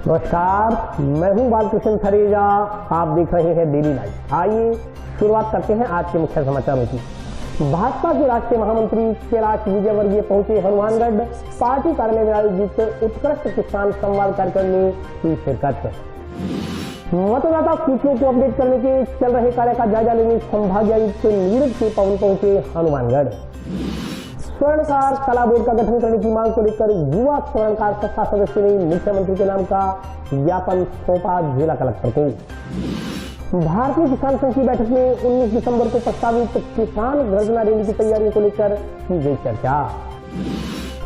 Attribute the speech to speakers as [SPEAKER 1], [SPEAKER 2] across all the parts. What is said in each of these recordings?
[SPEAKER 1] नमस्कार, मैं हूं बालकृष्ण थरेजा। आप देख रहे हैं डेली लाइव। आइए शुरुआत करते हैं आज के मुख्य समाचारों की। भाजपा के राष्ट्रीय महामंत्री कैलाश विजयवर्गीय पहुंचे हनुमानगढ़। पार्टी कार्यालय में आयोजित उत्कृष्ट किसान संवाद कार्यक्रम में की शिरकत। मतदाता सूचियों को अपडेट करने के चल रहे कार्य का जायजा लेने संभागायुक्त नीरज के पवन पहुंचे हनुमानगढ़। स्वर्णकार कला बोर्ड का गठन करने की मांग को लेकर युवा स्वर्णकार संस्था सदस्य ने मुख्यमंत्री के नाम का ज्ञापन सौंपा जिला कलेक्टर को। भारतीय किसान संघ की बैठक में 19 दिसंबर को प्रस्तावित किसान गर्जना रैली की तैयारियों को लेकर की गई चर्चा।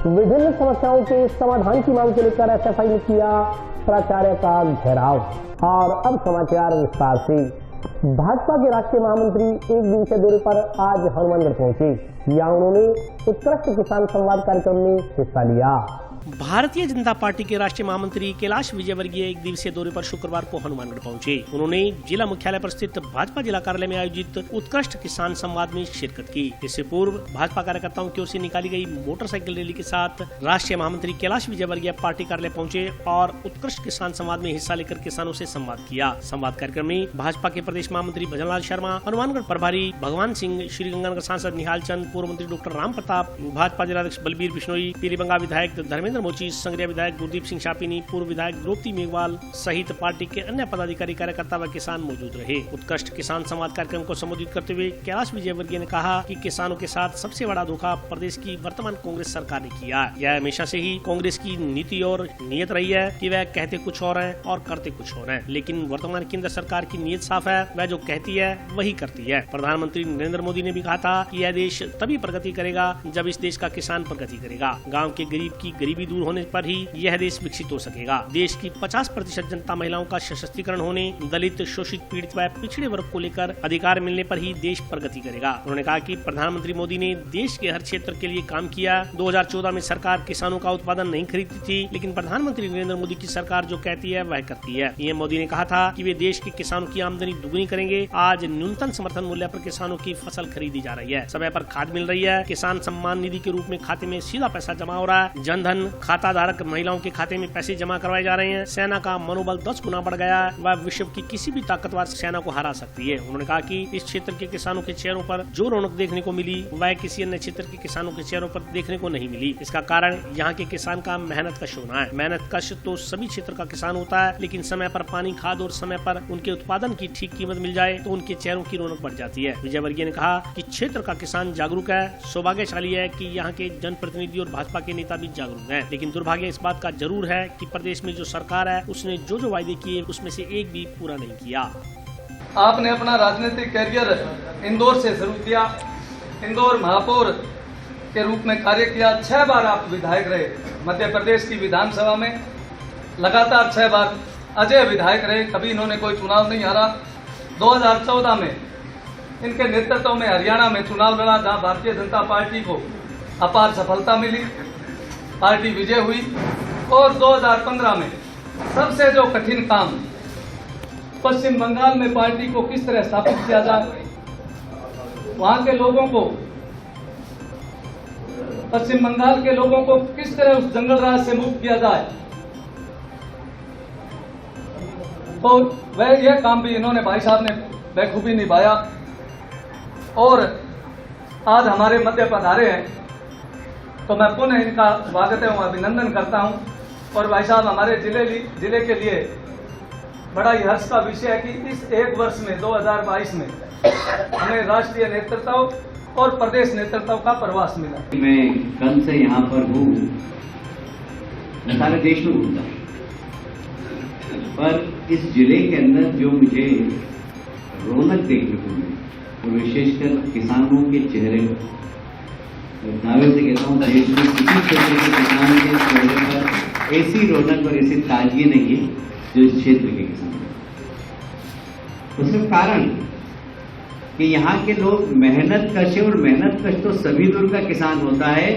[SPEAKER 1] विभिन्न समस्याओं के समाधान की मांग को लेकर एसएफआई ने किया प्राचार्य का घेराव। और अब समाचार विस्तार से। भाजपा के राष्ट्रीय महामंत्री एक दिवसीय दौरे पर आज हनुमानगढ़ पहुंचे। यहाँ उन्होंने उत्कृष्ट किसान संवाद कार्यक्रम में हिस्सा लिया।
[SPEAKER 2] भारतीय जनता पार्टी के राष्ट्रीय महामंत्री कैलाश विजयवर्गीय एक दिवसीय दौरे पर शुक्रवार को हनुमानगढ़ पहुंचे। उन्होंने जिला मुख्यालय पर स्थित भाजपा जिला कार्यालय में आयोजित उत्कृष्ट किसान संवाद में शिरकत की। इससे पूर्व भाजपा कार्यकर्ताओं की ओर से निकाली गई मोटरसाइकिल रैली के साथ राष्ट्रीय महामंत्री कैलाश विजयवर्गीय पार्टी कार्यालय पहुंचे और उत्कृष्ट किसान संवाद में हिस्सा लेकर किसानों से संवाद किया। संवाद कार्यक्रम में भाजपा के प्रदेश महामंत्री भजनलाल शर्मा, हनुमानगढ़ प्रभारी भगवान सिंह, श्रीगंगानगर सांसद निहाल चंद, पूर्व मंत्री डॉक्टर राम प्रताप, भाजपा जिलाध्यक्ष बलबीर बिश्नोई, पीलीबंगा विधायक धर्मेंद्र मोची, संग्रिया विधायक गुरदीप सिंह शापिनी, पूर्व विधायक द्रौपदी मेघवाल सहित पार्टी के अन्य पदाधिकारी, कार्यकर्ता व किसान मौजूद रहे। उत्कृष्ट किसान संवाद कार्यक्रम को संबोधित करते हुए कैलाश विजयवर्गीय ने कहा कि किसानों के साथ सबसे बड़ा धोखा प्रदेश की वर्तमान कांग्रेस सरकार ने किया। यह हमेशा से ही कांग्रेस की नीति और नीयत रही है कि वह कहते कुछ और है और करते कुछ और है, लेकिन वर्तमान केंद्र सरकार की नीयत साफ है, वह जो कहती है वही करती है। प्रधानमंत्री नरेंद्र मोदी ने भी कहा था कि यह देश तभी प्रगति करेगा जब इस देश का किसान प्रगति करेगा। गाँव के गरीब की गरीबी दूर होने पर ही यह देश विकसित हो सकेगा। देश की 50% जनता महिलाओं का सशक्तिकरण होने, दलित, शोषित, पीड़ित व पिछड़े वर्ग को लेकर अधिकार मिलने पर ही देश प्रगति करेगा। उन्होंने कहा कि प्रधानमंत्री मोदी ने देश के हर क्षेत्र के लिए काम किया। 2014 में सरकार किसानों का उत्पादन नहीं खरीदती थी, लेकिन प्रधानमंत्री नरेंद्र मोदी की सरकार जो कहती है वह करती है। पीएम मोदी ने कहा था कि वे देश के किसानों की आमदनी दुगनी करेंगे। आज न्यूनतम समर्थन मूल्य पर किसानों की फसल खरीदी जा रही है, समय पर खाद मिल रही है, किसान सम्मान निधि के रूप में खाते में सीधा पैसा जमा हो रहा है, जनधन खाता धारक महिलाओं के खाते में पैसे जमा करवाए जा रहे हैं, सेना का मनोबल 10 गुना बढ़ गया है, वह विश्व की किसी भी ताकतवर सेना को हरा सकती है। उन्होंने कहा कि इस क्षेत्र के किसानों के चेहरों पर जो रौनक देखने को मिली वह किसी अन्य क्षेत्र के किसानों के चेहरों पर देखने को नहीं मिली। इसका कारण यहाँ के किसान का मेहनत कश होना है। मेहनत कश तो सभी क्षेत्र का किसान होता है, लेकिन समय पर पानी, खाद और समय पर उनके उत्पादन की ठीक कीमत मिल जाए तो उनके चेहरों की रौनक बढ़ जाती है। विजयवर्गीय ने कहा कि क्षेत्र का किसान जागरूक है। सौभाग्यशाली है कि यहाँ के जनप्रतिनिधि और भाजपा के नेता भी जागरूक हैं, लेकिन दुर्भाग्य इस बात का जरूर है कि प्रदेश में जो सरकार है उसने जो वायदे किए उसमें से एक भी पूरा नहीं किया।
[SPEAKER 3] आपने अपना राजनीतिक कैरियर इंदौर से शुरू किया। इंदौर महापौर के रूप में कार्य किया। 6 बार आप विधायक रहे मध्य प्रदेश की विधानसभा में, लगातार 6 बार अजय विधायक रहे, कभी इन्होंने कोई चुनाव नहीं हारा। 2014 में इनके नेतृत्व में हरियाणा में चुनाव लड़ा, जहां भारतीय जनता पार्टी को अपार सफलता मिली, पार्टी विजय हुई। और 2015 में सबसे जो कठिन काम पश्चिम बंगाल में पार्टी को किस तरह स्थापित किया जाए, वहां के लोगों को, पश्चिम बंगाल के लोगों को किस तरह उस जंगल राज से मुक्त किया जाए, तो वह यह काम भी इन्होंने, भाई साहब ने बखूबी निभाया। और आज हमारे मध्य पधारे हैं तो मैं पुनः इनका स्वागत एवं अभिनंदन करता हूं। और भाई साहब, हमारे जिले के लिए बड़ा ही हर्ष का विषय है कि इस एक वर्ष में 2022 में हमें राष्ट्रीय नेतृत्व और प्रदेश नेतृत्व का प्रवास मिला।
[SPEAKER 4] मैं कल से यहाँ पर हूँ, सारे देश में घूमता हूँ, पर इस जिले के अंदर जो मुझे रौनक देखने को मिली वो विशेषकर किसानों के चेहरे पर, दावे से कहता हूँ देश में किसी क्षेत्र के किसान के चेहरे पर ऐसी रौनक और ऐसी ताजगी नहीं है जो इस क्षेत्र के किसान। उसका कारण कि यहाँ के लोग मेहनत कश है, और मेहनत कश तो सभी दूर का किसान होता है,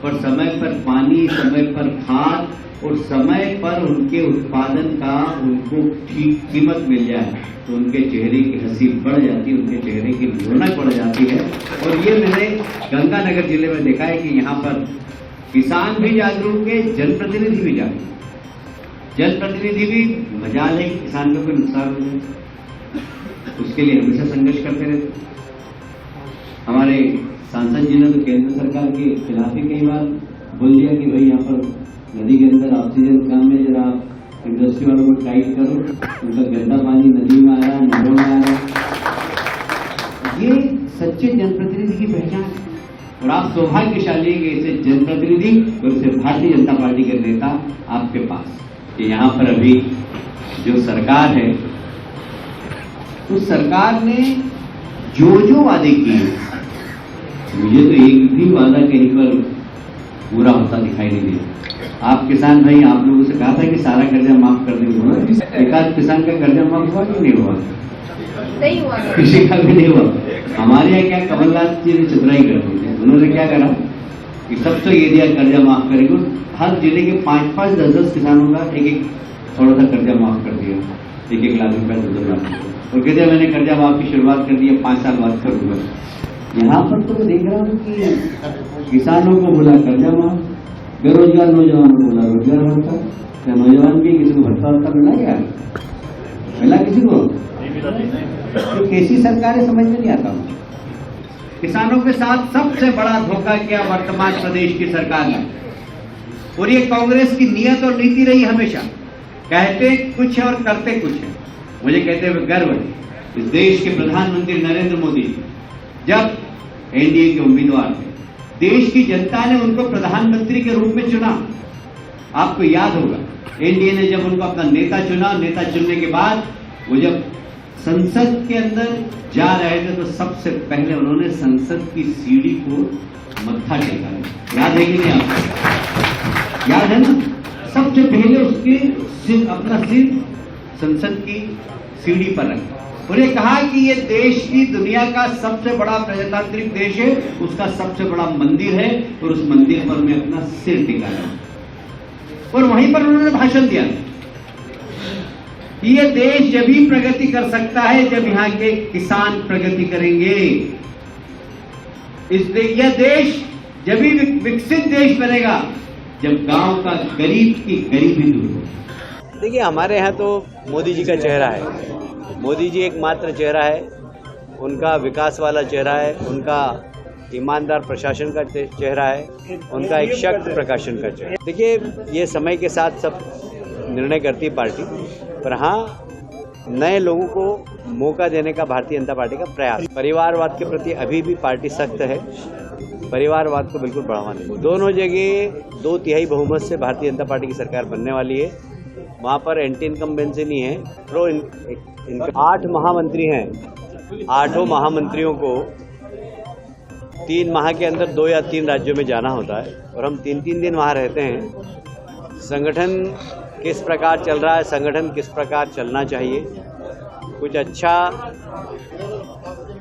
[SPEAKER 4] और समय पर पानी, समय पर खाद और समय पर उनके उत्पादन का उनको ठीक कीमत मिल जाए तो उनके चेहरे की हंसी बढ़ जाती है, उनके चेहरे की रौनक बढ़ जाती है। और ये मैंने गंगानगर जिले में देखा है कि यहाँ पर किसान भी जागरूक है, जनप्रतिनिधि भी जागरूक। जनप्रतिनिधि भी मजाल है कि किसान को कोई नुकसान हो जाए, उसके लिए हमेशा संघर्ष करते रहते। हमारे सांसद जी ने तो केंद्र सरकार के खिलाफ ही कई बार बोल दिया कि भाई यहाँ पर नदी के अंदर ऑक्सीजन कम है, जरा इंडस्ट्री वालों को टाइट करो, उनका गंदा पानी नदी में आ रहा है, नहरों में आ रहा है। ये सच्चे जनप्रतिनिधि की पहचान है और आप सौभाग्यशाली हैं कि ऐसे जनप्रतिनिधि और इसे भारतीय जनता पार्टी के नेता आपके पास। कि यहाँ पर अभी जो सरकार है, उस सरकार ने जो वादे किए, मुझे तो एक भी वादा कहीं पर पूरा होता दिखाई नहीं दिया। आप किसान भाई, आप लोगों से कहा था कि सारा कर्जा माफ कर देंगे, एक आध किसान का कर्जा माफ हुआ कि नहीं हुआ? नहीं हुआ, किसी का भी नहीं हुआ। हमारे यहाँ क्या कमलनाथ जी ने चतुराई कर दी थी, उन्होंने क्या करा कि सबसे ये दिया कर्जा माफ करेंगे, हर जिले के 5-5, 10-10 किसानों का एक थोड़ा सा कर्जा माफ कर दिया, 1-1 लाख रुपया 2-2 लाख रुपया, और कहते मैंने कर्जा माफ की शुरुआत कर दी है, 5 साल बाद करूंगा। यहाँ पर तो मैं देख रहा हूँ कि किसानों को बोला कर्जा माफ, बेरोजगार नौजवानों को बोला रोजगार भत्ता। क्या नौजवान भी किसी को भत्ता मिला क्या? मिला किसी को? तो कैसी सरकार है समझ में नहीं आता। किसानों के साथ सबसे बड़ा धोखा किया वर्तमान प्रदेश की सरकार ने, और ये कांग्रेस की नियत और नीति रही हमेशा। कहते कुछ है और करते कुछ है। मुझे कहते हुए गर्व है, इस देश के प्रधानमंत्री नरेंद्र मोदी जब एनडीए के उम्मीदवार थे, देश की जनता ने उनको प्रधानमंत्री के रूप में चुना। आपको याद होगा, एनडीए ने जब उनको अपना नेता चुना, नेता चुनने के बाद वो जब संसद के अंदर जा रहे थे तो सबसे पहले उन्होंने संसद की सीढ़ी को मत्था टेका। याद है कि नहीं आपको? याद है ना? सबसे पहले उसके अपना सिर संसद की सीढ़ी पर रखा और ये कहा कि ये देश की दुनिया का सबसे बड़ा प्रजातांत्रिक देश है, उसका सबसे बड़ा मंदिर है और उस मंदिर पर मैं अपना सिर टिकाया। और वहीं पर उन्होंने भाषण दिया कि ये देश जब भी प्रगति कर सकता है जब यहाँ के किसान प्रगति करेंगे। यह देश जब भी विकसित देश बनेगा जब गांव का गरीब की गरीबी दूर हो।
[SPEAKER 5] देखिए, हमारे यहाँ तो मोदी जी का चेहरा है। मोदी जी एकमात्र चेहरा है, उनका विकास वाला चेहरा है, उनका ईमानदार प्रशासन का चेहरा है, उनका एक शक्त प्रकाशन का चेहरा। देखिए, ये समय के साथ सब निर्णय करती है पार्टी, पर हाँ, नए लोगों को मौका देने का भारतीय जनता पार्टी का प्रयास। परिवारवाद के प्रति अभी भी पार्टी सख्त है, परिवारवाद को बिल्कुल बढ़ावा नहीं। दोनों जगह 2/3 बहुमत से भारतीय जनता पार्टी की सरकार बनने वाली है। वहाँ पर एंटी इनकम्बेंसी नहीं है। प्रो 8 महामंत्री हैं। 8 महामंत्रियों को 3 माह के अंदर 2 या 3 राज्यों में जाना होता है और हम 3-3 दिन वहाँ रहते हैं। संगठन किस प्रकार चल रहा है, संगठन किस प्रकार चलना चाहिए, कुछ अच्छा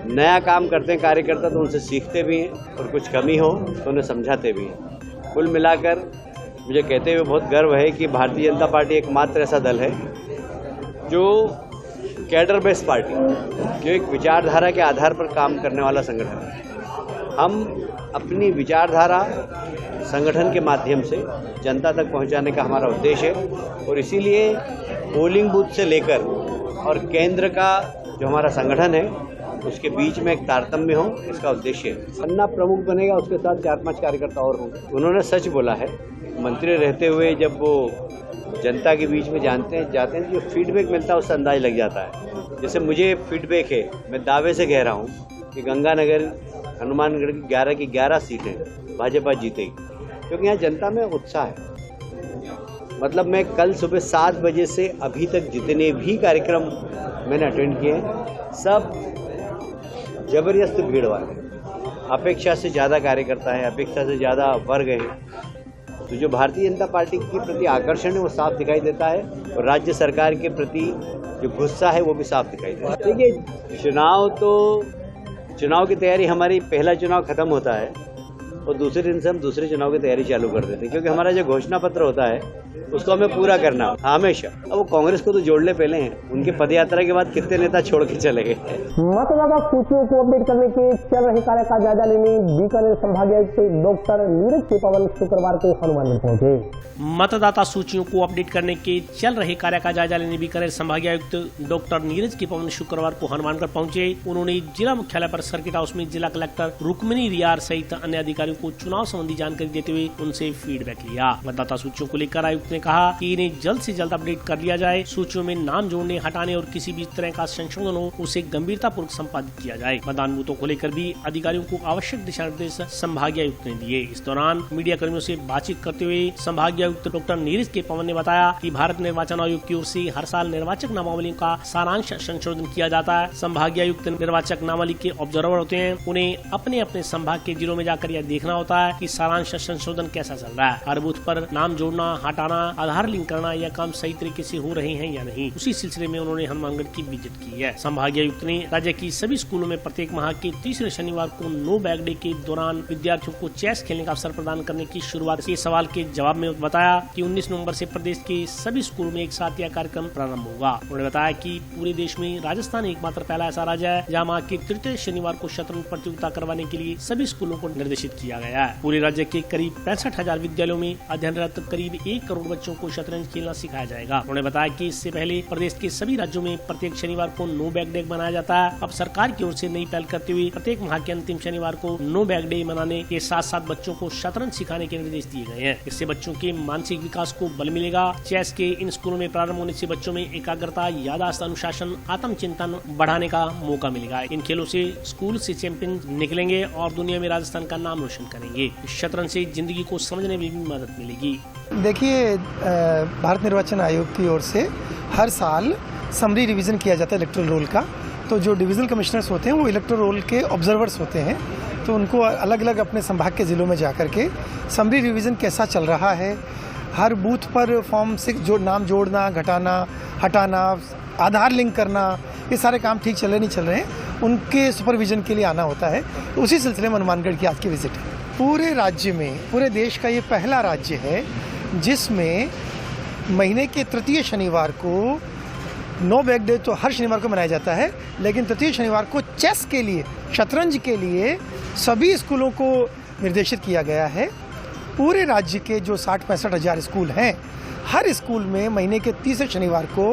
[SPEAKER 5] नया काम करते हैं कार्यकर्ता तो उनसे सीखते भी हैं और कुछ कमी हो तो उन्हें समझाते भी हैं। कुल मिलाकर मुझे कहते हुए बहुत गर्व है कि भारतीय जनता पार्टी एकमात्र ऐसा दल है जो कैडर बेस्ड पार्टी, जो एक विचारधारा के आधार पर काम करने वाला संगठन है। हम अपनी विचारधारा संगठन के माध्यम से जनता तक पहुंचाने का हमारा उद्देश्य है और इसीलिए पोलिंग बूथ से लेकर और केंद्र का जो हमारा संगठन है उसके बीच में एक तारतम्य हो, इसका उद्देश्य है। अन्ना प्रमुख बनेगा, उसके साथ 4-5 कार्यकर्ता और होंगे। उन्होंने सच बोला है। मंत्री रहते हुए जब वो जनता के बीच में जाते हैं जो फीडबैक मिलता है उससे अंदाज लग जाता है। जैसे मुझे फीडबैक है, मैं दावे से कह रहा हूँ कि गंगानगर हनुमानगढ़ की 11 की 11 सीटें भाजपा जीतेगी, क्योंकि यहाँ जनता में उत्साह है। मतलब मैं कल सुबह 7 बजे से अभी तक जितने भी कार्यक्रम मैंने अटेंड किए सब जबरदस्त भीड़ वाले, अपेक्षा से ज़्यादा कार्यकर्ता है, अपेक्षा से ज़्यादा वर्ग है। तो जो भारतीय जनता पार्टी के प्रति आकर्षण है वो साफ दिखाई देता है और राज्य सरकार के प्रति जो गुस्सा है वो भी साफ दिखाई देता है। देखिए, चुनाव की तैयारी हमारी, पहला चुनाव खत्म होता है और दूसरे दिन से हम दूसरे चुनाव की तैयारी चालू कर देते हैं, क्योंकि हमारा जो घोषणा पत्र होता है उसको हमें पूरा करना हमेशा। अब वो कांग्रेस को तो जोड़ ले पहले हैं, उनकी पदयात्रा के बाद कितने नेता छोड़ के चले गए।
[SPEAKER 1] मतदाता सूचियों को अपडेट करने के चल रहे कार्य का जायजा लेने बीकानेर संभागायुक्त डॉक्टर नीरज के पवन शुक्रवार को हनुमानगढ़ पहुंचे।
[SPEAKER 2] मतदाता सूचियों को अपडेट करने के चल रहे कार्य का जायजा लेने बीकानेर संभागायुक्त डॉक्टर नीरज के पवन शुक्रवार को हनुमानगढ़ पहुंचे। उन्होंने जिला मुख्यालय पर सर्किट हाउस में जिला कलेक्टर रुक्मिनी रियार सहित अन्य अधिकारियों को चुनाव संबंधी जानकारी देते हुए उनसे फीडबैक लिया। मतदाता सूचियों को लेकर आयुक्त ने कहा कि इन्हें जल्द से जल्द अपडेट कर लिया जाए। सूचियों में नाम जोड़ने, हटाने और किसी भी तरह का संशोधन हो उसे गंभीरता पूर्वक संपादित किया जाए। मतदान बूथों को लेकर भी अधिकारियों को आवश्यक दिशा निर्देश संभागीय आयुक्त ने दिए। इस दौरान मीडिया कर्मियों से बातचीत करते हुए संभागीय आयुक्त डॉक्टर नीरज के पवन ने बताया कि भारत निर्वाचन आयोग की ओर से हर साल निर्वाचक नामावली का सारांश संशोधन किया जाता है। संभागीय आयुक्त निर्वाचक नामावली के ऑब्जर्वर होते हैं, उन्हें अपने अपने संभाग के जिलों में जाकर यह देखना होता है कि सारांश संशोधन कैसा चल रहा है। हर बूथ पर नाम जोड़ना, हटाना, आधार लिंक करना यह काम सही तरीके से हो रहे हैं या नहीं। उसी सिलसिले में उन्होंने हनुमानगढ़ की विजिट की है। संभागीय आयुक्त ने राज्य की सभी स्कूलों में प्रत्येक माह के तीसरे शनिवार को नो बैग डे के दौरान विद्यार्थियों को चेस खेलने का अवसर प्रदान करने की शुरुआत के सवाल के जवाब में बताया कि 19 नवंबर से प्रदेश के सभी स्कूलों में एक साथ यह कार्यक्रम प्रारंभ होगा। उन्होंने बताया कि पूरे देश में राजस्थान एकमात्र पहला ऐसा राज्य है जहाँ माह के तृतीय शनिवार को शतरंज प्रतियोगिता करवाने के लिए सभी स्कूलों को निर्देशित किया गया है। पूरे राज्य के करीब 65,000 विद्यालयों में अध्ययनरत करीब 1 करोड़ बच्चों को शतरंज खेलना सिखाया जाएगा। उन्होंने बताया कि इससे पहले प्रदेश के सभी राज्यों में प्रत्येक शनिवार को नो बैग डे मनाया जाता है। अब सरकार की ओर से नई पहल करते हुए प्रत्येक माह के अंतिम शनिवार को नो बैग डे मनाने के साथ साथ बच्चों को शतरंज सिखाने के निर्देश दिए गए हैं। इससे बच्चों के मानसिक विकास को बल मिलेगा। चेस के इन स्कूलों में प्रारंभ होने से बच्चों में एकाग्रता, याददाश्त, अनुशासन, आत्मचिंतन बढ़ाने का मौका मिलेगा। इन खेलों से स्कूल से चैंपियन निकलेंगे और दुनिया में राजस्थान का नाम रोशन करेंगे। शतरंज से जिंदगी को समझने में भी मदद मिलेगी।
[SPEAKER 6] देखिए, भारत निर्वाचन आयोग की ओर से हर साल समरी रिवीजन किया जाता है इलेक्टोरल रोल का। तो जो डिविजनल कमिश्नर्स होते हैं वो इलेक्टोरल रोल के ऑब्जर्वर्स होते हैं, तो उनको अलग अलग अपने संभाग के ज़िलों में जाकर के समरी रिवीजन कैसा चल रहा है, हर बूथ पर फॉर्म 6 जो नाम जोड़ना, घटाना, हटाना, आधार लिंक करना, ये सारे काम ठीक चल रहे नहीं चल रहे हैं, उनके सुपरविजन के लिए आना होता है। तो उसी सिलसिले में हनुमानगढ़ की आज की विजिट है। पूरे राज्य में, पूरे देश का ये पहला राज्य है जिसमें महीने के तृतीय शनिवार को नो बैग डे तो हर शनिवार को मनाया जाता है, लेकिन तृतीय शनिवार को चेस के लिए, शतरंज के लिए सभी स्कूलों को निर्देशित किया गया है। पूरे राज्य के जो 60-65 हज़ार स्कूल हैं, हर स्कूल में महीने के तीसरे शनिवार को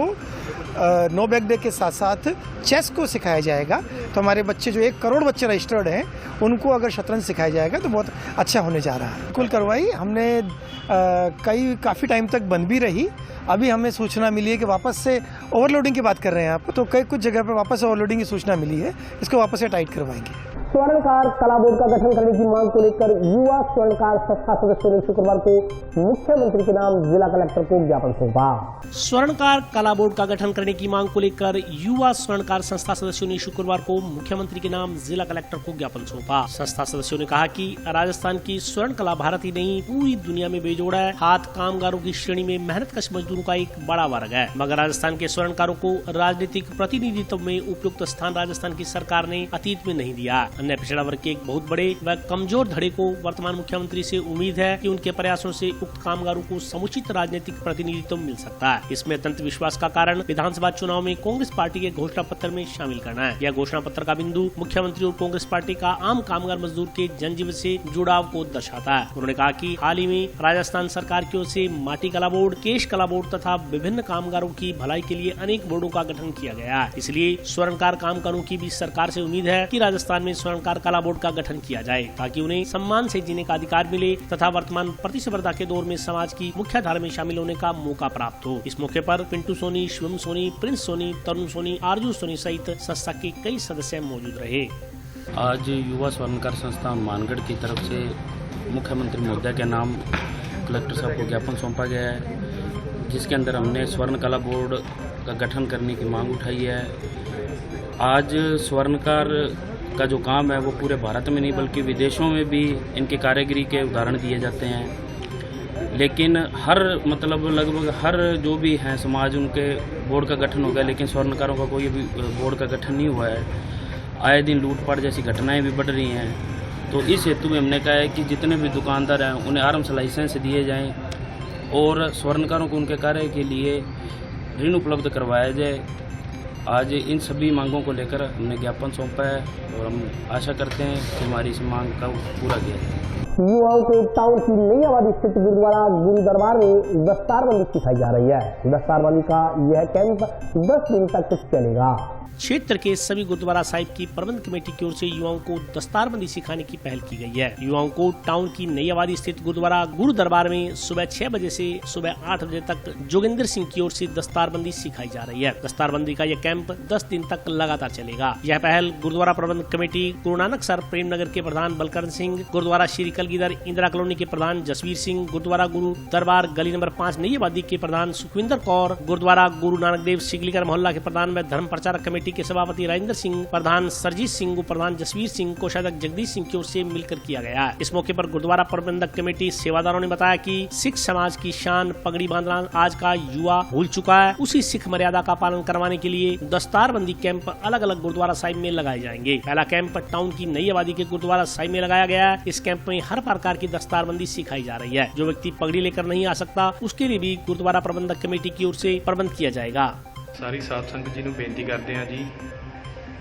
[SPEAKER 6] नो बैग डे के साथ साथ चेस को सिखाया जाएगा। तो हमारे बच्चे जो 1 करोड़ बच्चे रजिस्टर्ड हैं, उनको अगर शतरंज सिखाया जाएगा तो बहुत अच्छा होने जा रहा है। बिल्कुल करवाई हमने, काफ़ी टाइम तक बंद भी रही। अभी हमें सूचना मिली है कि वापस से ओवरलोडिंग की बात कर रहे हैं आप, तो कुछ जगह पर वापस ओवरलोडिंग की सूचना मिली है, इसको वापस से टाइट करवाएंगे।
[SPEAKER 1] स्वर्णकार कला बोर्ड का गठन करने की मांग को लेकर युवा स्वर्णकार संस्था सदस्यों ने शुक्रवार को मुख्यमंत्री के नाम जिला कलेक्टर को ज्ञापन सौंपा।
[SPEAKER 2] स्वर्णकार कला बोर्ड का गठन करने की मांग को लेकर युवा स्वर्णकार संस्था सदस्यों ने शुक्रवार को मुख्यमंत्री के नाम जिला कलेक्टर को ज्ञापन सौंपा। संस्था सदस्यों ने कहा कि राजस्थान की स्वर्ण कला भारत ही नहीं पूरी दुनिया में बेजोड़ है। हाथ कामगारों की श्रेणी में मेहनतकश मजदूरों का एक बड़ा वर्ग है, मगर राजस्थान के स्वर्णकारों को राजनीतिक प्रतिनिधित्व में उपयुक्त स्थान राजस्थान की सरकार ने अतीत में नहीं दिया। अन्य पिछड़ा वर्ग के एक बहुत बड़े व कमजोर धड़े को वर्तमान मुख्यमंत्री से उम्मीद है कि उनके प्रयासों से उक्त कामगारों को समुचित राजनीतिक प्रतिनिधित्व मिल सकता है। इसमें अत्यंत विश्वास का कारण विधानसभा चुनाव में कांग्रेस पार्टी के घोषणा पत्र में शामिल करना है। यह घोषणा पत्र का बिंदु मुख्यमंत्री और कांग्रेस पार्टी का आम कामगार मजदूर के जनजीवन से जुड़ाव को दर्शाता है। उन्होंने कहा कि हाल ही में राजस्थान सरकार की ओर से माटी कला बोर्ड, केश कला बोर्ड तथा विभिन्न कामगारों की भलाई के लिए अनेक बोर्डों का गठन किया गया है। इसलिए स्वर्णकार कामगारों की भी सरकार से उम्मीद है कि राजस्थान में स्वर्णकार कला बोर्ड का गठन किया जाए ताकि उन्हें सम्मान से जीने का अधिकार मिले तथा वर्तमान प्रतिस्पर्धा के दौर में समाज की मुख्य धारा में शामिल होने का मौका प्राप्त हो। इस मौके पर पिंटू सोनी, शिवम सोनी, प्रिंस सोनी, तरुण सोनी, आरजू सोनी सहित संस्था के कई सदस्य मौजूद रहे।
[SPEAKER 7] आज युवा स्वर्णकार संस्था हनुमानगढ़ की तरफ से मुख्यमंत्री महोदय के नाम कलेक्टर साहब को ज्ञापन सौंपा गया है, जिसके अंदर हमने स्वर्ण कला बोर्ड का गठन करने की मांग उठाई है। आज स्वर्णकार का जो काम है वो पूरे भारत में नहीं बल्कि विदेशों में भी इनकी कारीगरी के उदाहरण दिए जाते हैं, लेकिन लगभग हर जो भी हैं समाज उनके बोर्ड का गठन हो गया, लेकिन स्वर्णकारों का कोई भी बोर्ड का गठन नहीं हुआ है। आए दिन लूटपाट जैसी घटनाएं भी बढ़ रही हैं तो इस हेतु में हमने कहा है कि जितने भी दुकानदार हैं उन्हें आराम से लाइसेंस दिए जाएं और स्वर्णकारों को उनके कार्य के लिए ऋण उपलब्ध करवाया जाए। आज इन सभी मांगों को लेकर हमने ज्ञापन सौंपा है और हम आशा करते हैं कि हमारी इस मांग का पूरा किया जाए।
[SPEAKER 1] युवाओं को टाउन की नई आबादी स्थित गुरुद्वारा गुरु दरबार में दस्तारबंदी सिखाई जा रही है। दस्तारबंदी का यह कैंप 10 दिन तक चलेगा।
[SPEAKER 2] क्षेत्र के सभी गुरुद्वारा साहिब की प्रबंध कमेटी की ओर से युवाओं को दस्तारबंदी सिखाने की पहल की गई है। युवाओं को टाउन की नई आबादी स्थित गुरुद्वारा गुरु दरबार में सुबह 6 बजे से सुबह 8 बजे तक जोगिंदर सिंह की ओर से दस्तारबंदी सिखाई जा रही है। दस्तारबंदी का यह कैंप 10 दिन तक लगातार चलेगा। यह पहल गुरुद्वारा प्रबंध कमेटी गुरु नानक सर प्रेम नगर के प्रधान बलकरण सिंह, गुरुद्वारा श्री कलगीधर इंदिरा कॉलोनी के प्रधान जसवीर सिंह, गुरुद्वारा गुरु दरबार गली नंबर 5 नई आबादी के प्रधान सुखविंदर कौर, गुरुद्वारा गुरु नानक देव सिगलीकर मोहल्ला के प्रधान व धर्म प्रचारक कमेटी के सभापति राजेंद्र सिंह, प्रधान सरजीत सिंह, प्रधान जसवीर सिंह, कोषाध्यक्ष जगदीश सिंह की ओर से मिलकर किया गया। इस मौके पर गुरुद्वारा प्रबंधक कमेटी सेवादारों ने बताया कि सिख समाज की शान पगड़ी बांधना आज का युवा भूल चुका है। उसी सिख मर्यादा का पालन करवाने के लिए दस्तारबंदी कैंप अलग अलग गुरुद्वारा साहिब में लगाए जाएंगे। पहला कैंप टाउन की नई आबादी के गुरुद्वारा साहिब में लगाया गया है। इस कैंप में हर प्रकार की दस्तारबंदी सिखाई जा रही है। जो व्यक्ति पगड़ी लेकर नहीं आ सकता उसके लिए भी गुरुद्वारा प्रबंधक कमेटी की ओर से प्रबंध किया जाएगा।
[SPEAKER 8] सारी साध संगत जी ਨੂੰ ਬੇਨਤੀ ਕਰਦੇ ਹਾਂ ਜੀ,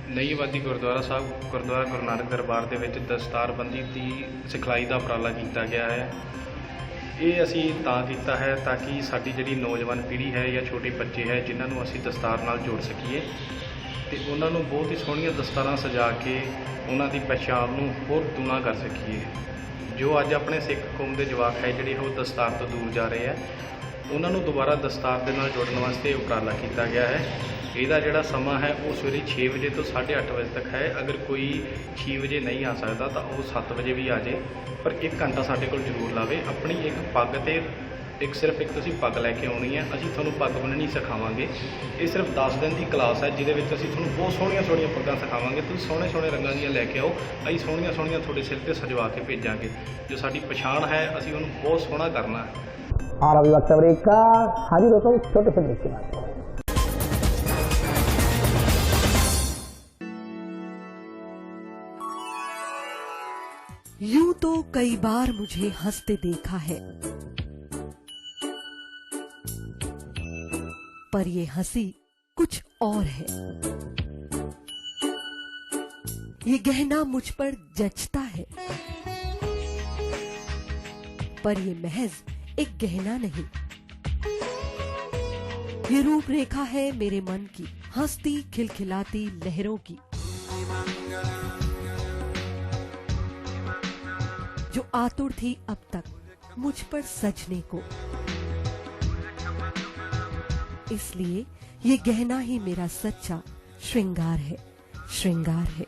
[SPEAKER 8] ਨਈ ਆਬਾਦੀ ਗੁਰਦੁਆਰਾ ਸਾਹਿਬ ਗੁਰਦੁਆਰਾ ਗੁਰੂ ਨਾਨਕ ਦਰਬਾਰ ਦੇ ਵਿੱਚ ਦਸਤਾਰਬੰਦੀ ਦੀ ਸਿਖਲਾਈ ਦਾ ਉਪਰਾਲਾ ਕੀਤਾ ਗਿਆ ਹੈ। ਇਹ ਅਸੀਂ ਤਾਂ ਕੀਤਾ ਹੈ ਤਾਂ ਕਿ ਸਾਡੀ ਜਿਹੜੀ ਨੌਜਵਾਨ ਪੀੜ੍ਹੀ ਹੈ ਜਾਂ ਛੋਟੇ ਬੱਚੇ ਹੈ ਜਿਨ੍ਹਾਂ ਨੂੰ ਅਸੀਂ ਦਸਤਾਰ ਨਾਲ ਜੋੜ ਸਕੀਏ ਤੇ ਉਹਨਾਂ ਨੂੰ ਬਹੁਤ ਹੀ ਸੋਹਣੀਆਂ ਦਸਤਾਰਾਂ ਸਜਾ ਕੇ ਉਹਨਾਂ ਦੀ ਪਛਾਣ ਨੂੰ ਹੋਰ ਦੁਨਾ ਕਰ ਸਕੀਏ। ਜੋ ਅੱਜ ਆਪਣੇ ਸਿੱਖ ਕੌਮ ਦੇ ਜਵਾਕ ਹੈ ਜਿਹੜੇ ਉਹ ਦਸਤਾਰ ਤੋਂ ਦੂਰ ਜਾ ਰਹੇ ਹੈ, ਉਹਨਾਂ ਨੂੰ ਦੁਬਾਰਾ ਦਸਤਾਰ ਦੇ ਨਾਲ ਜੋੜਨ ਵਾਸਤੇ ਉਪਰਾਲਾ ਕੀਤਾ ਗਿਆ ਹੈ। ਇਹਦਾ ਜਿਹੜਾ ਸਮਾਂ ਹੈ ਉਹ ਸਵੇਰੇ 6 ਵਜੇ ਤੋਂ 8:30 ਵਜੇ ਤੱਕ ਹੈ। ਅਗਰ ਕੋਈ 6 ਵਜੇ ਨਹੀਂ ਆ ਸਕਦਾ ਤਾਂ ਉਹ 7 ਵਜੇ ਵੀ ਆ ਜਾਏ, ਪਰ 1 ਘੰਟਾ ਸਾਡੇ ਕੋਲ ਜ਼ਰੂਰ ਲਾਵੇ। ਆਪਣੀ ਇੱਕ ਪੱਗ ਤੇ ਸਿਰਫ ਇੱਕ ਤੁਸੀਂ ਪੱਗ ਲੈ ਕੇ ਆਉਣੀ ਹੈ। ਅਸੀਂ ਤੁਹਾਨੂੰ ਪੱਗ ਬੰਨ੍ਹਣੀ ਸਿਖਾਵਾਂਗੇ। ਇਹ ਸਿਰਫ 10 ਦਿਨ ਦੀ ਕਲਾਸ ਹੈ ਜਿਹਦੇ ਵਿੱਚ ਅਸੀਂ ਤੁਹਾਨੂੰ ਬਹੁਤ ਸੋਹਣੀਆਂ ਪੱਗਾਂ ਸਿਖਾਵਾਂਗੇ। ਤੁਸੀਂ ਸੋਹਣੇ ਰੰਗਾਂ ਦੀਆਂ ਲੈ ਕੇ ਆਓ। ਅਸੀਂ ਸੋਹਣੀਆਂ ਤੁਹਾਡੇ ਸਿਰ ਤੇ ਸਜਵਾ ਕੇ ਭੇਜਾਂਗੇ। ਜੋ ਸਾਡੀ ਪਛਾਣ ਹੈ ਅਸੀਂ ਉਹਨੂੰ ਬਹੁਤ ਸੋਹਣਾ करना है।
[SPEAKER 1] और अभी वक्त ब्रेक का हाजिर होता हूँ छोटे से ब्रेक के बाद।
[SPEAKER 9] यूं तो कई बार मुझे हंसते देखा है, पर ये हंसी कुछ और है। ये गहना मुझ पर जचता है, पर ये महज एक गहना नहीं, ये रूपरेखा है मेरे मन की, हंसती खिलखिलाती लहरों की, जो आतुर थी अब तक मुझ पर सजने को। इसलिए ये गहना ही मेरा सच्चा श्रृंगार है, श्रृंगार है,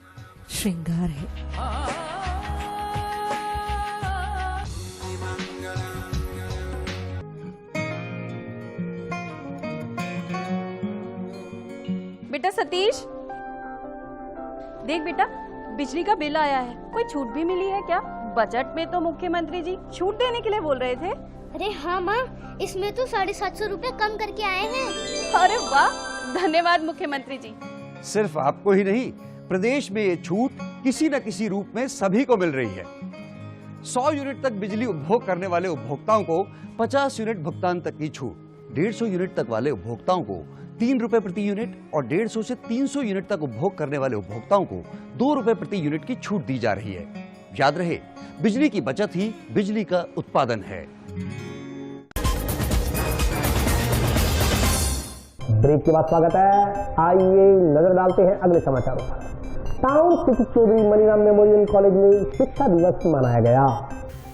[SPEAKER 9] श्रृंगार है।
[SPEAKER 10] बेटा सतीश, देख बेटा, बिजली का बिल आया है। कोई छूट भी मिली है क्या? बजट में तो मुख्यमंत्री जी छूट देने के लिए बोल रहे थे।
[SPEAKER 11] अरे हाँ माँ, इसमें तो 750 रुपए कम करके आए हैं।
[SPEAKER 10] अरे वाह, धन्यवाद मुख्यमंत्री जी।
[SPEAKER 12] सिर्फ आपको ही नहीं, प्रदेश में ये छूट किसी न किसी रूप में सभी को मिल रही है। 100 यूनिट तक बिजली उपभोग करने वाले उपभोक्ताओं को 50 यूनिट भुगतान तक की छूट, 150 यूनिट तक वाले उपभोक्ताओं को 3 रुपए प्रति यूनिट और 150 से 300 यूनिट तक उपभोग करने वाले उपभोक्ताओं को 2 रुपए प्रति यूनिट की छूट दी जा रही है। याद रहे, बिजली की बचत ही बिजली का उत्पादन है।
[SPEAKER 1] ब्रेक के बाद स्वागत है। आइए नजर डालते हैं अगले समाचारों पर। टाउन स्थित चौधरी मनीराम मेमोरियल कॉलेज में शिक्षा दिवस मनाया गया।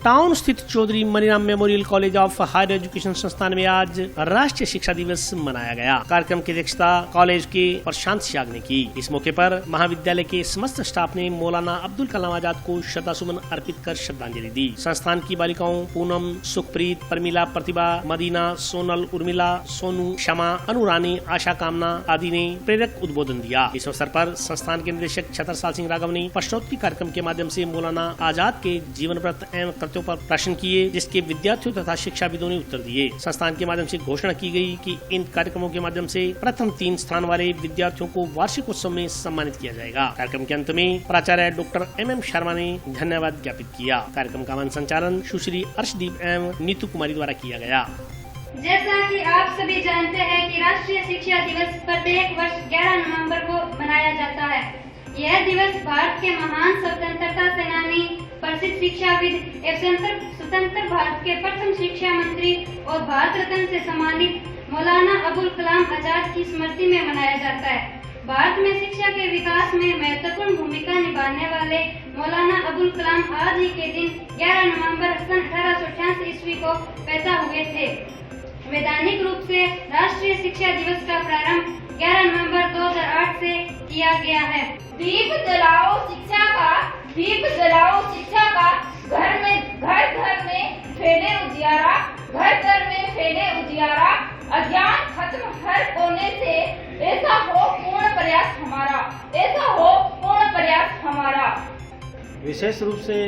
[SPEAKER 2] टाउन स्थित Chaudhary Maniram memorial college of higher education संस्थान में आज राष्ट्रीय शिक्षा दिवस मनाया गया। कार्यक्रम की अध्यक्षता कॉलेज के प्रशांत शाग ने की। इस मौके पर महाविद्यालय के समस्त स्टाफ ने मौलाना अब्दुल कलाम आजाद को श्रद्धासुमन अर्पित कर श्रद्धांजलि दी। संस्थान की बालिकाओं पूनम, सुखप्रीत, परमिला, प्रतिभा, मदीना, सोनल, उर्मिला, सोनू, क्षमा, अनुरानी, आशा कामना आदि ने प्रेरक उद्बोधन दिया। इस अवसर पर संस्थान के निदेशक छतरसाल सिंह राघव ने प्रश्नोत्तरी कार्यक्रम के माध्यम से मौलाना आजाद के जीवन व्रत एवं समस्याओं पर प्रश्न किए, जिसके विद्यार्थियों तथा शिक्षाविदों ने उत्तर दिए। संस्थान के माध्यम से घोषणा की गई कि इन कार्यक्रमों के माध्यम से प्रथम 3 स्थान वाले विद्यार्थियों को वार्षिक उत्सव में सम्मानित किया जाएगा। कार्यक्रम के अंत में प्राचार्य डॉक्टर MM शर्मा ने धन्यवाद ज्ञापित किया। कार्यक्रम का संचालन सुश्री अर्शदीप एवं नीतू कुमारी द्वारा किया गया।
[SPEAKER 13] जैसा कि आप सभी जानते हैं कि राष्ट्रीय शिक्षा दिवस प्रत्येक वर्ष 11 नवंबर को मनाया जाता है। यह दिवस भारत के महान स्वतंत्रता सेनानी, प्रसिद्ध शिक्षाविद एवं स्वतंत्र भारत के प्रथम शिक्षा मंत्री और भारत रत्न से सम्मानित मौलाना अबुल कलाम आजाद की स्मृति में मनाया जाता है। भारत में शिक्षा के विकास में महत्वपूर्ण भूमिका निभाने वाले मौलाना अबुल कलाम आज ही के दिन 11 नवंबर सन 1888 ईस्वी को पैदा हुए थे। वैधानिक रूप से राष्ट्रीय शिक्षा दिवस का प्रारंभ 11 नवंबर 2008 से किया गया है।
[SPEAKER 14] दीप जलाओ शिक्षा का, दीप जलाओ शिक्षा का, घर घर में फैले उजियारा, घर घर में फैले उजियारा, अज्ञान खत्म हर कोने से, ऐसा हो पूर्ण प्रयास हमारा, ऐसा हो पूर्ण प्रयास हमारा।
[SPEAKER 15] विशेष रूप से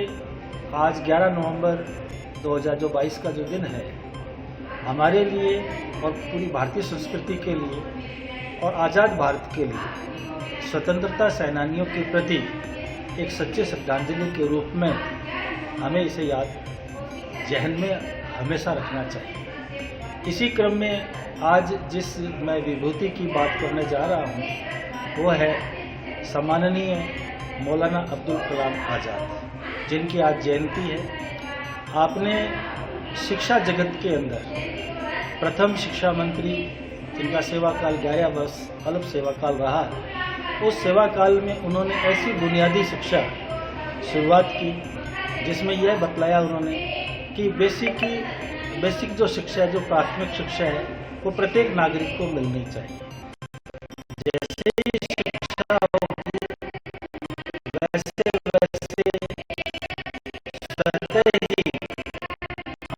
[SPEAKER 15] आज 11 नवंबर 2022 का जो दिन है, हमारे लिए और पूरी भारतीय संस्कृति के लिए और आज़ाद भारत के लिए स्वतंत्रता सेनानियों के प्रति एक सच्चे श्रद्धांजलि के रूप में हमें इसे याद जहन में हमेशा रखना चाहिए। इसी क्रम में आज जिस मैं विभूति की बात करने जा रहा हूँ वो है सम्माननीय मौलाना अब्दुल कलाम आज़ाद, जिनकी आज जयंती है। आपने शिक्षा जगत के अंदर प्रथम शिक्षा मंत्री, जिनका सेवा काल 11 वर्ष अल्प सेवा काल रहा, उस सेवा काल में उन्होंने ऐसी बुनियादी शिक्षा शुरुआत की जिसमें यह बतलाया उन्होंने कि बेसिक जो शिक्षा है, जो प्राथमिक शिक्षा है, वो प्रत्येक नागरिक को मिलनी चाहिए। जैसे ही शिक्षा होगी वैसे ही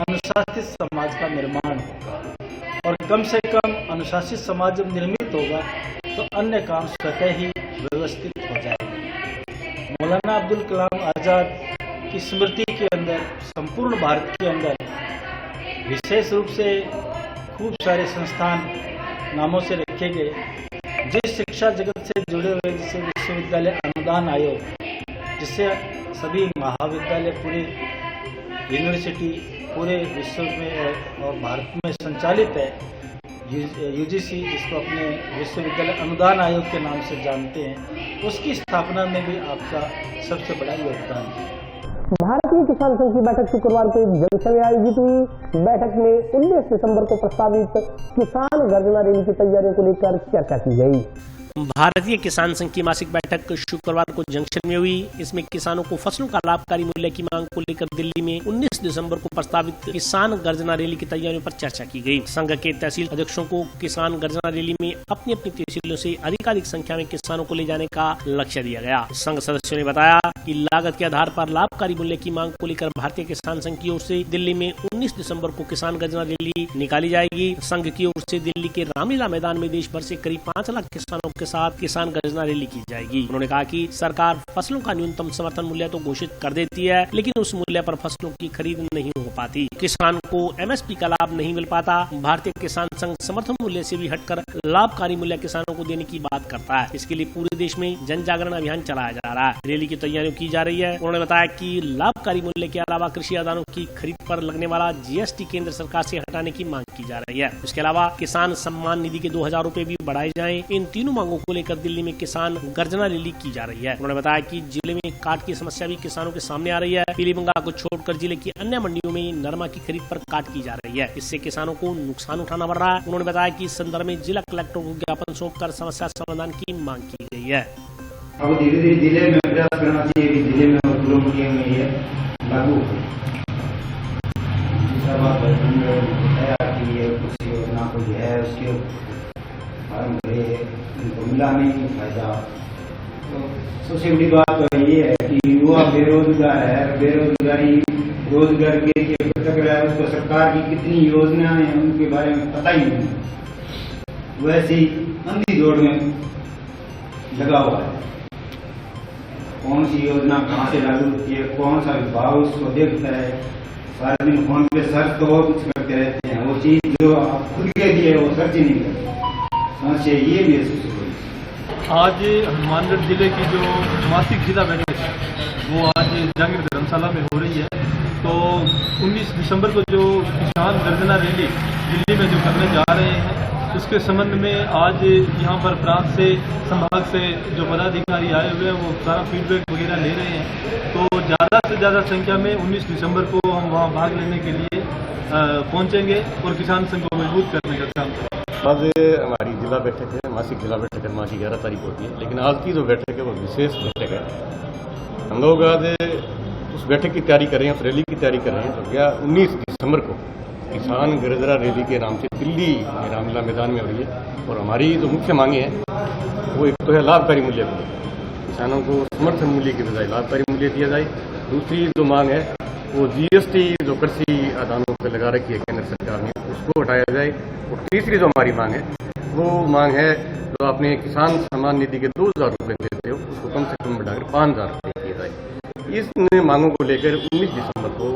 [SPEAKER 15] अनुशासित समाज का निर्माण होगा, और कम से कम अनुशासित समाज जब निर्मित होगा तो अन्य काम स्वतः ही व्यवस्थित हो जाएंगे। मौलाना अब्दुल कलाम आज़ाद की स्मृति के अंदर संपूर्ण भारत के अंदर विशेष रूप से खूब सारे संस्थान नामों से रखे गए। जिस शिक्षा जगत से जुड़े हुए, जिससे विश्वविद्यालय अनुदान आयोग, जिससे सभी महाविद्यालय, पूरे यूनिवर्सिटी पूरे विश्व में और भारत में संचालित है, UGC, जिसको अपने विश्वविद्यालय अनुदान आयोग के नाम से जानते हैं, उसकी स्थापना में भी आपका सबसे बड़ा योगदान है।
[SPEAKER 1] भारतीय किसान संघ की बैठक शुक्रवार को जंक्शन में आयोजित हुई। बैठक में 19 दिसंबर को प्रस्तावित किसान गर्जना रैली की तैयारियों को लेकर चर्चा की गई।
[SPEAKER 2] भारतीय किसान संघ की मासिक बैठक शुक्रवार को जंक्शन में हुई। इसमें किसानों को फसलों का लाभकारी मूल्य की मांग को लेकर दिल्ली में 19 दिसंबर को प्रस्तावित किसान गर्जना रैली की तैयारियों पर चर्चा की गई। संघ के तहसील अध्यक्षों को किसान गर्जना रैली में अपनी अपनी तहसीलों से अधिकाधिक संख्या में किसानों को ले जाने का लक्ष्य दिया गया। संघ सदस्यों ने बताया कि लागत के आधार पर लाभकारी मूल्य की मांग को लेकर भारतीय किसान संघ की ओर से दिल्ली में 19 दिसंबर को किसान गर्जना रैली निकाली जाएगी। संघ की ओर से दिल्ली के रामलीला मैदान में देश भर से करीब 5 लाख किसानों के साथ किसान गर्जना रैली की जाएगी। उन्होंने कहा कि सरकार फसलों का न्यूनतम समर्थन मूल्य तो घोषित कर देती है, लेकिन उस मूल्य पर फसलों की खरीद नहीं हो पाती, किसान को MSP का लाभ नहीं मिल पाता। भारतीय किसान संघ समर्थन मूल्य से भी हटकर लाभकारी मूल्य किसानों को देने की बात करता है। इसके लिए पूरे देश में जन जागरण अभियान चलाया जा रहा है। रैली की तैयारियों की जा रही है। उन्होंने बताया कि लाभकारी मूल्य के अलावा कृषि आदानों की खरीद पर लगने वाला GST केंद्र सरकार से हटाने की मांग की जा रही है। इसके अलावा किसान सम्मान निधि के 2000 रूपए भी बढ़ाए जाएं। इन तीनों मांगों को लेकर दिल्ली में किसान गर्जना रैली की जा रही है। उन्होंने बताया कि जिले में काट की समस्या भी किसानों के सामने आ रही है। पीलीभंगा को छोड़कर जिले की अन्य मंडियों में नरमा की खरीद पर काट की जा रही है। इससे किसानों को नुकसान उठाना पड़ रहा है। उन्होंने बताया कि इस संदर्भ में जिला कलेक्टर को ज्ञापन सौंपकर समस्या समाधान की मांग की गई है।
[SPEAKER 16] अब धीरे धीरे जिले में प्रयास करना चाहिए कि जिले में उपलब्ध किए हुए ये लागू कुछ योजना को जो है उसके इनको मिला नहीं फायदा। तो सबसे बड़ी बात तो ये है कि युवा बेरोजगार है, बेरोजगारी रोजगार के लिए भटक रहा है, उसको सरकार की कितनी योजनाएं हैं उनके बारे में पता ही नहीं, वैसे ही अंधी दौड़ में लगा हुआ है। कौन सी योजना कहाँ से लागू होती है, कौन सा विभाग उसको देखता है, सारा दिन फोन पे सर्च तो बहुत कुछ करते रहते हैं, वो चीज जो आप खुद के लिए वो सर्च ही नहीं करते। समस्या ये भी है।
[SPEAKER 17] आज हनुमानगढ़ जिले की जो मासिक जिला बैठक है वो आज जहांगीर धर्मशाला में हो रही है। तो 19 दिसंबर को जो किसान गर्जना रैली दिल्ली में जो करने जा रहे हैं उसके संबंध में आज यहाँ पर प्रांत से संभाग से जो पदाधिकारी आए हुए हैं वो सारा फीडबैक वगैरह ले रहे हैं। तो ज़्यादा से ज़्यादा संख्या में 19 दिसंबर को हम वहाँ भाग लेने के लिए पहुँचेंगे और किसान संघ को मजबूत करने का काम करेंगे।
[SPEAKER 18] आज हमारी जिला बैठक है, मासिक जिला बैठक हर माह की 11 तारीख होती है, लेकिन आज की जो बैठक है वो विशेष बैठक है। हम लोग आज उस बैठक की तैयारी कर रहे हैं, उस रैली की तैयारी कर रहे हैं। तो क्या 19 दिसंबर को किसान गर्जना रैली के नाम से दिल्ली में रामलीला मैदान में हो रही है। और हमारी जो मुख्य मांगे हैं वो एक तो है लाभकारी मूल्य, किसानों को समर्थन मूल्य की बजाय लाभकारी मूल्य दिया जाए। दूसरी जो मांग है वो जीएसटी जो कृषि आदानों पर लगा रखी है केंद्र सरकार ने उसको हटाया जाए। और तीसरी जो हमारी मांग है वो मांग है जो आपने किसान सम्मान निधि के 2000 रुपये देते हो उसको कम से कम बढ़ाकर 5000 रुपये किए जाए। इस मांगों को लेकर 19 दिसंबर को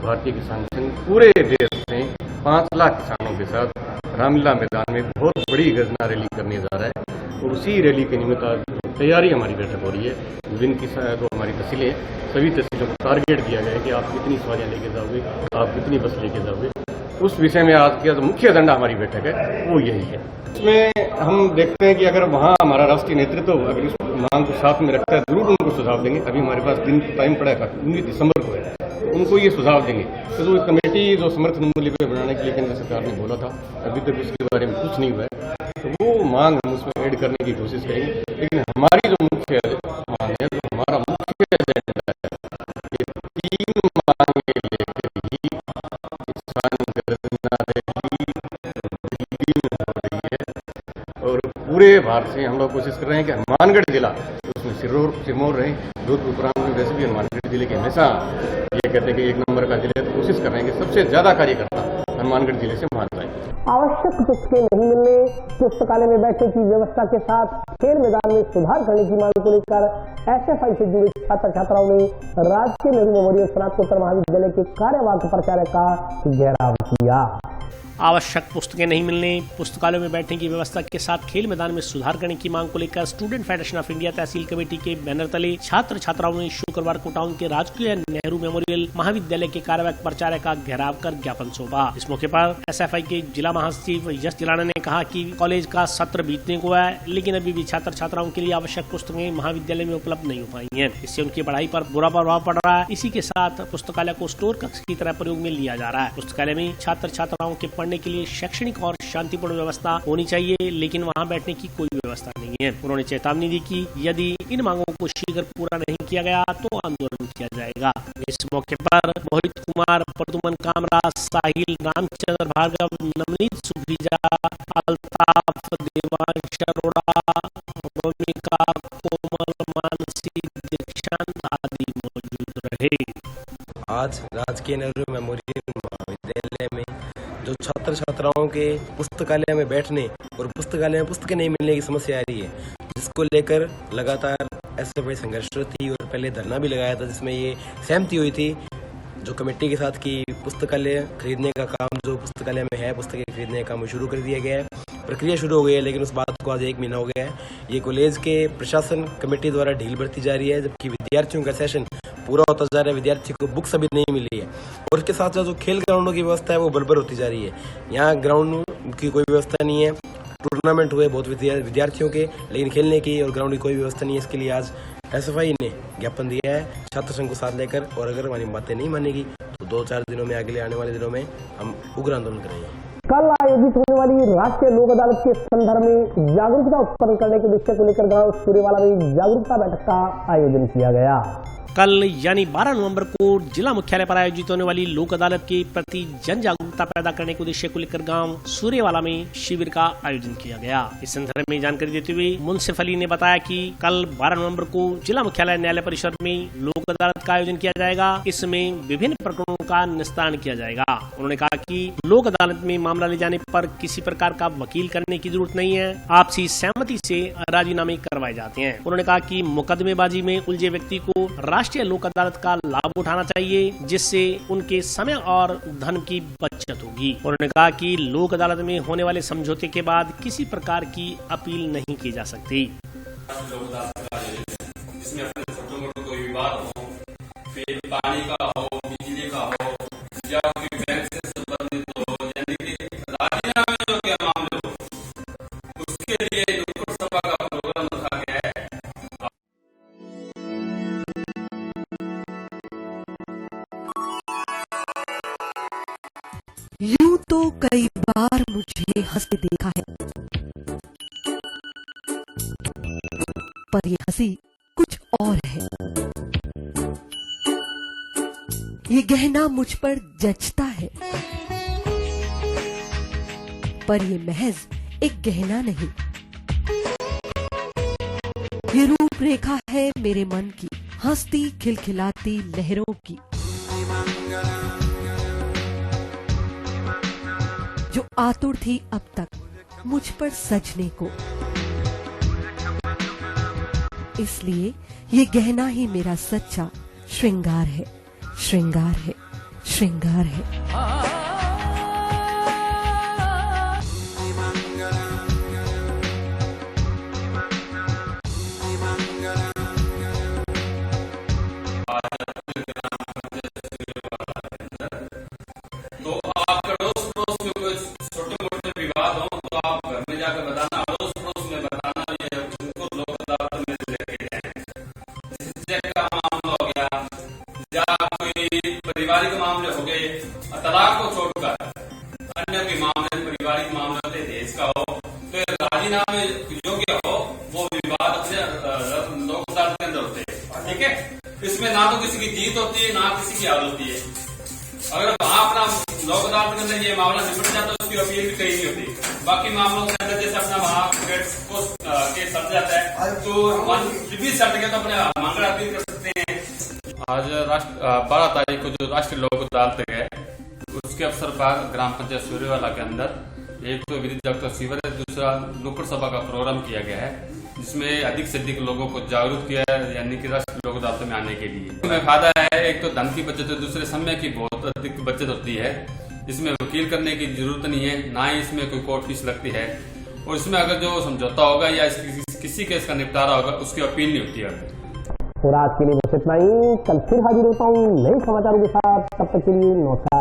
[SPEAKER 18] भारतीय किसान संघ पूरे देश में 5 लाख किसानों के साथ रामलीला मैदान में बहुत बड़ी गर्जना रैली करने जा रहा है। और उसी रैली के निमित्त आज तैयारी हमारी बैठक हो रही है। विभिन्न जो हमारी तहसीलें, सभी तहसीलों को टारगेट दिया गया है कि आप कितनी सवारियां लेके जाओगे, आप कितनी बस लेके जाओगे। उस विषय में आज का जो मुख्य एजेंडा हमारी बैठक है वो यही है। इसमें हम देखते हैं कि अगर वहाँ हमारा राष्ट्रीय नेतृत्व अगर इस मांग को साथ में रखता है जरूर उनको सुझाव देंगे। अभी हमारे पास दिन टाइम पड़ा है, 19 दिसंबर को है, उनको ये सुझाव देंगे। तो जो कमेटी जो समर्थन मूल्य पे बनाने के लिए केंद्र सरकार ने बोला था, अभी तक इसके बारे में कुछ नहीं हुआ है, तो वो मांग हम उसमें ऐड करने की कोशिश करेंगे। लेकिन हमारी जो मुख्य मांग है, जो हमारा मुख्य एजेंडा है, ये 3 मांगे लेकर ही किसान गर्जना रैली दिल्ली में हो रही है। और पूरे भारत से हम लोग कोशिश कर रहे हैं कि हनुमानगढ़ जिला उसमें सिरमौर रहे। जोधपुर प्रांत में वैसे भी हनुमानगढ़ जिले के हमेशा ये कहते हैं कि 1 नंबर का जिले, तो कोशिश कर रहे हैं कि सबसे ज्यादा कार्यकर्ता हनुमानगढ़ जिले से मान जाए।
[SPEAKER 1] आवश्यक पुस्तकें नहीं मिलने, पुस्तकालय में बैठने की व्यवस्था के साथ खेल मैदान में सुधार करने की मांग को लेकर एसएफआई से जुड़े छात्र छात्राओं ने राजकीय नेहरू मेमोरियल स्नातकोत्तर महाविद्यालय के कार्यवाहक प्राचार्य का घेराव किया।
[SPEAKER 2] आवश्यक पुस्तकें नहीं मिलने, पुस्तकालयों में बैठने की व्यवस्था के साथ खेल मैदान में सुधार करने की मांग को लेकर student federation of India tehsil committee के बैनर तले छात्र छात्राओं ने शुक्रवार को टाउन के राजकीय नेहरू मेमोरियल महाविद्यालय के कार्यवाहक प्राचार्य का घेराव कर ज्ञापन सौंपा। इस मौके पर एसएफआई के जिला महासचिव यश जिलाना ने कहा कि कॉलेज का सत्र बीतने को है, लेकिन अभी भी छात्र छात्राओं के लिए आवश्यक पुस्तकें महाविद्यालय में उपलब्ध नहीं हो पाई हैं। इससे उनकी पढ़ाई पर बुरा प्रभाव पड़ रहा है। इसी के साथ पुस्तकालय को स्टोर कक्ष की तरह प्रयोग में लिया जा रहा है। पुस्तकालय में छात्र छात्राओं के पढ़ने के लिए शैक्षणिक और शांतिपूर्ण व्यवस्था होनी चाहिए, लेकिन वहां बैठने की कोई व्यवस्था नहीं है। उन्होंने चेतावनी दी कि यदि इन मांगों को शीघ्र पूरा नहीं किया गया तो आंदोलन किया जाएगा। इस मौके पर मोहित कुमार, प्रदुमन कामराज, साहिल, रामचंद्र भार्गव, नवनीत सुखीजा, अल्ताफ, देवांश अरोड़ा, रोमिका, कोमल, मानसी, दीक्षांत आदि मौजूद रहे।
[SPEAKER 19] आज राजकीय नेहरू मेमोरियल महाविद्यालय में जो छात्र छात्राओं के पुस्तकालय में बैठने और पुस्तकालय में पुस्तकें नहीं मिलने की समस्या आ रही है, जिसको लेकर लगातार एसएफआई संघर्षरत थी और पहले धरना भी लगाया था, जिसमें ये सहमति हुई थी जो कमेटी के साथ कि पुस्तकालय खरीदने का काम जो पुस्तकालय में है, पुस्तकें खरीदने का काम शुरू कर दिया गया है। प्रक्रिया शुरू हो गई है, लेकिन उस बात को आज 1 महीना हो गया है। ये कॉलेज के प्रशासन कमेटी द्वारा ढील बरती जा रही है, जबकि विद्यार्थियों का सेशन पूरा होता जा रहा है, विद्यार्थी को बुक्स अभी नहीं मिली है। और इसके साथ साथ जो खेल ग्राउंडों की व्यवस्था है वो बराबर होती जा रही है। यहाँ ग्राउंड की कोई व्यवस्था नहीं है। टूर्नामेंट हुए बहुत विद्यार्थियों के, लेकिन खेलने की और ग्राउंड की कोई व्यवस्था नहीं है। इसके लिए आज एसएफआई ने ज्ञापन दिया है छात्र संघ को साथ लेकर, और अगर हमारी बातें नहीं मानेगी तो 2-4 दिनों में, अगले आने वाले दिनों में हम उग्र आंदोलन करेंगे।
[SPEAKER 1] कल आयोजित होने वाली राष्ट्रीय लोक अदालत के संदर्भ में जागरूकता उत्पन्न करने के विषय को लेकर गांव सूर्यवाला में जागरूकता बैठक का आयोजन किया गया।
[SPEAKER 2] कल यानी 12 नवंबर को जिला मुख्यालय पर आयोजित होने वाली लोक अदालत के प्रति जन जागरूकता पैदा करने के उद्देश्य को लेकर गांव सूर्यवाला में शिविर का आयोजन किया गया। इस संदर्भ में जानकारी देते हुए मुंसिफ अली ने बताया कि कल 12 नवंबर को जिला मुख्यालय न्यायालय परिसर में लोक अदालत का आयोजन किया जाएगा। इसमें विभिन्न प्रकरणों का निस्तारण किया जाएगा। उन्होंने कहा कि लोक अदालत में मामला ले जाने पर किसी प्रकार का वकील करने की जरूरत नहीं है, आपसी सहमति से राजीनामे करवाए जाते हैं। उन्होंने कहा कि मुकदमेबाजी में उलझे व्यक्ति को राष्ट्रीय लोक अदालत का लाभ उठाना चाहिए, जिससे उनके समय और धन की बचत होगी। उन्होंने कहा कि लोक अदालत में होने वाले समझौते के बाद किसी प्रकार की अपील नहीं की जा सकती।
[SPEAKER 20] जिसमें अपने छोटे मोटे कोई विवाद हो, फिर पानी का हो, बिजली का हो, या कोई बैंक से संबंधित हो, यानी कि राजीनामे जो के मामले हो, उसके लिए नुक्कड़ सभा का प्रोग्राम रखा गया है।
[SPEAKER 9] यूं तो कई बार मुझे हंसते देखा है, पर ये हंसी कुछ और है। ये गहना मुझ पर जचता है, पर ये महज एक गहना नहीं, ये रूपरेखा है मेरे मन की, हंसती खिलखिलाती लहरों की, जो आतुर थी अब तक मुझ पर सजने को। इसलिए ये गहना ही मेरा सच्चा श्रृंगार है, श्रृंगार है, श्रृंगार है।
[SPEAKER 20] तो आप अड़ोस पड़ोस में कोई छोटे मोटे विवाद हो तो आप घर में जाकर बताना, अड़ोस पड़ोस में बताना, ये उनको लोक अदालत में लेके जाए। जिससे का मामला हो गया या कोई पारिवारिक मामले हो गए, तलाक को छोड़कर अन्य कोई मामले पारिवारिक मामले होते, देश का हो, तो राजीनामे योग्य हो वो विवाद अपने लोक अदालत के अंदर होते हैं। ठीक है, इसमें ना तो किसी की जीत होती है ना किसी की हार होती है। अगर वहां अपना लोक अदालत के अंदर ये मामला निपट जाता है, उसकी अपील भी कहीं नहीं होती। बाकी मामलों के अंदर जैसे अपना वहाँ केस सट जाता है तो भी सट गया तो अपने मांगड़ा अपील कर सकते हैं। आज 12 तारीख को जो राष्ट्रीय लोक अदालत है, उसके अवसर पर ग्राम पंचायत सूर्यवाला के अंदर एक तो विधि डॉक्टर सीवर है, दूसरा नुक्कड़ सभा का प्रोग्राम किया गया है, जिसमें अधिक से अधिक लोगों को जागरूक किया है, यानी कि राष्ट्रीय लोक अदालत में आने के लिए। इसमें फायदा है, एक तो धन की बचत है, दूसरे समय की बहुत अधिक बचत होती है। इसमें वकील करने की जरूरत नहीं है, ना ही इसमें कोई कोर्ट फीस लगती है, और इसमें अगर जो समझौता होगा या किसी केस का निपटारा होगा उसकी अपील नहीं होती है।
[SPEAKER 1] और आज के लिए बस इतना ही। कल फिर हाजिर होता हूँ नए समाचारों के साथ, तब तक के लिए नमस्कार।